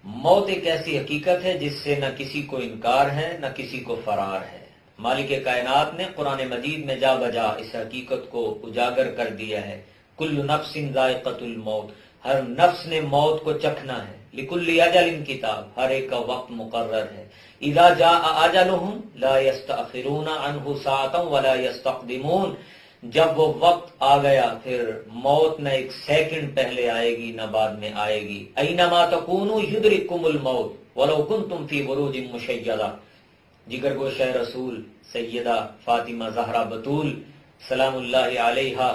موت ایک ایسی حقیقت ہے جس سے نہ کسی کو انکار ہے نہ کسی کو فرار ہے۔ مالک کائنات نے قرآن مجید میں جا بجا اس حقیقت کو اجاگر کر دیا ہے۔ کل نفس ذائقۃ الموت، ہر نفس نے موت کو چکھنا ہے۔ لکل اجل کتاب، ہر ایک کا وقت مقرر ہے۔ اذا جاء اجلهم لا يستأخرون عنه ساعة ولا يستقدمون، جب وہ وقت آ گیا پھر موت نہ ایک سیکنڈ پہلے آئے گی نہ بعد میں آئے گی۔ اینما تکونوا یدرککم الموت ولو کنتم فی بروج مشیدہ، جگر گوشہ رسول سیدہ فاطمہ زہرا بطول سلام اللہ علیہا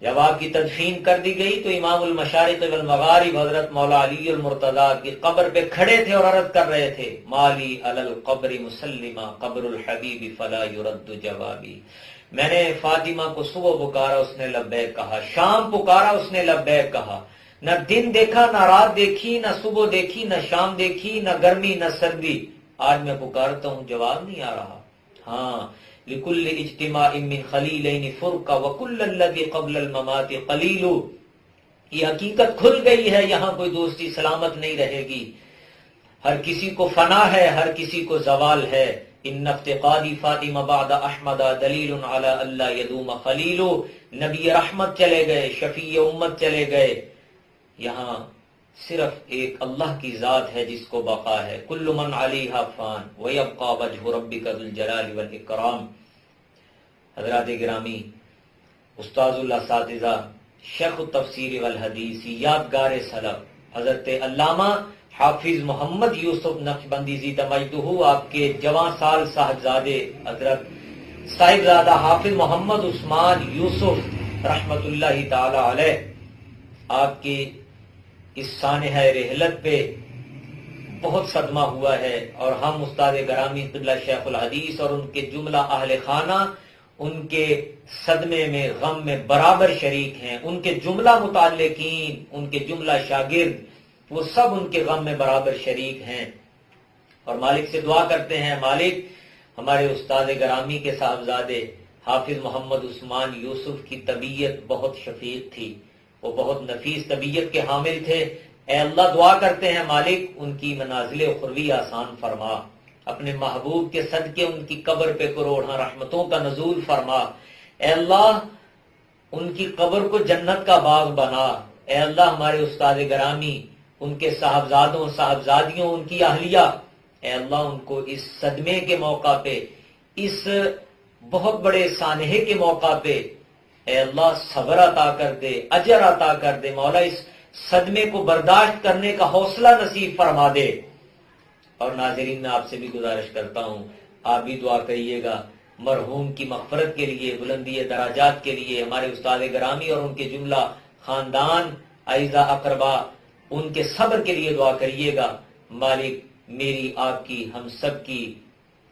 جب آپ کی تدفین کر دی گئی تو امام المشارق والمغارب حضرت مولا علی المرتضیٰ کی قبر پہ کھڑے تھے اور عرض کر رہے تھے مالی علی القبر مسلمہ قبر الحبیب فلا یرد جوابی۔ میں نے فاطمہ کو صبح پکارا، اس نے لبیک کہا، شام پکارا، اس نے لبیک کہا، نہ دن دیکھا نہ رات دیکھی، نہ صبح دیکھی نہ شام دیکھی، نہ گرمی نہ سردی، آج میں پکارتا ہوں جواب نہیں آ رہا۔ ہاں لکل اجتماع من خلیلین فرقہ وکل الذی قبل الممات قلیل، یہ حقیقت کھل گئی ہے، یہاں کوئی دوستی سلامت نہیں رہے گی، ہر کسی کو فنا ہے، ہر کسی کو زوال ہے۔ ان افتقادی فاطمہ بعد احمد دلیل علی اللہ یدوم خلیل، نبی رحمت چلے گئے، شفیع امت چلے گئے، یہاں صرف ایک اللہ کی ذات ہے جس کو بقا ہے۔ کل من علیہا فان ویبقى وجہ ربک ذو الجلال والاکرام۔ حضرات گرامی، استاذ الاساتذہ، شیخ التفسیر والحدیث، یادگار سلف حضرت علامہ حافظ محمد یوسف نقشبندی زیدہ مجدہ، آپ کے جوان سال صاحبزادے حضرت صاحبزادہ حافظ محمد عثمان یوسف رحمت اللہ تعالی علیہ، آپ کی اس سانحہ رحلت پہ بہت صدمہ ہوا ہے، اور ہم استاد گرامی قبلہ شیخ الحدیث اور ان کے جملہ اہل خانہ ان کے صدمے میں غم میں برابر شریک ہیں، ان کے جملہ متعلقین، ان کے جملہ شاگرد، وہ سب ان کے غم میں برابر شریک ہیں، اور مالک سے دعا کرتے ہیں مالک ہمارے استاد گرامی کے صاحبزادے حافظ محمد عثمان یوسف کی طبیعت بہت شفیق تھی، وہ بہت نفیس طبیعت کے حامل تھے، اے اللہ دعا کرتے ہیں مالک ان کی منازل اخروی آسان فرما، اپنے محبوب کے صدقے ان کی قبر پہ کروڑاں رحمتوں کا نزول فرما، اے اللہ ان کی قبر کو جنت کا باغ بنا، اے اللہ ہمارے استاد گرامی ان کے صاحبزادوں صاحبزادیوں ان کی اہلیہ، اے اللہ ان کو اس صدمے کے موقع پہ، اس بہت بڑے سانحے کے موقع پہ اے اللہ صبر عطا کر دے، اجر عطا کر دے، مولا اس صدمے کو برداشت کرنے کا حوصلہ نصیب فرما دے۔ اور ناظرین میں آپ سے بھی گزارش کرتا ہوں آپ بھی دعا کریے گا مرحوم کی مغفرت کے لیے، بلندی دراجات کے لیے، ہمارے استاد گرامی اور ان کے جملہ خاندان اعزا اقربا ان کے صبر کے لیے دعا کریے گا، مالک میری آپ کی ہم سب کی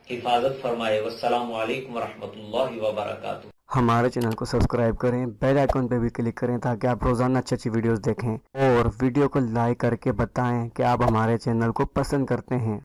حفاظت فرمائے۔ والسلام علیکم ورحمۃ اللہ وبرکاتہ۔ ہمارے چینل کو سبسکرائب کریں، بیل آئیکن پہ بھی کلک کریں تاکہ آپ روزانہ اچھی اچھی ویڈیوز دیکھیں، اور ویڈیو کو لائک کر کے بتائیں کہ آپ ہمارے چینل کو پسند کرتے ہیں۔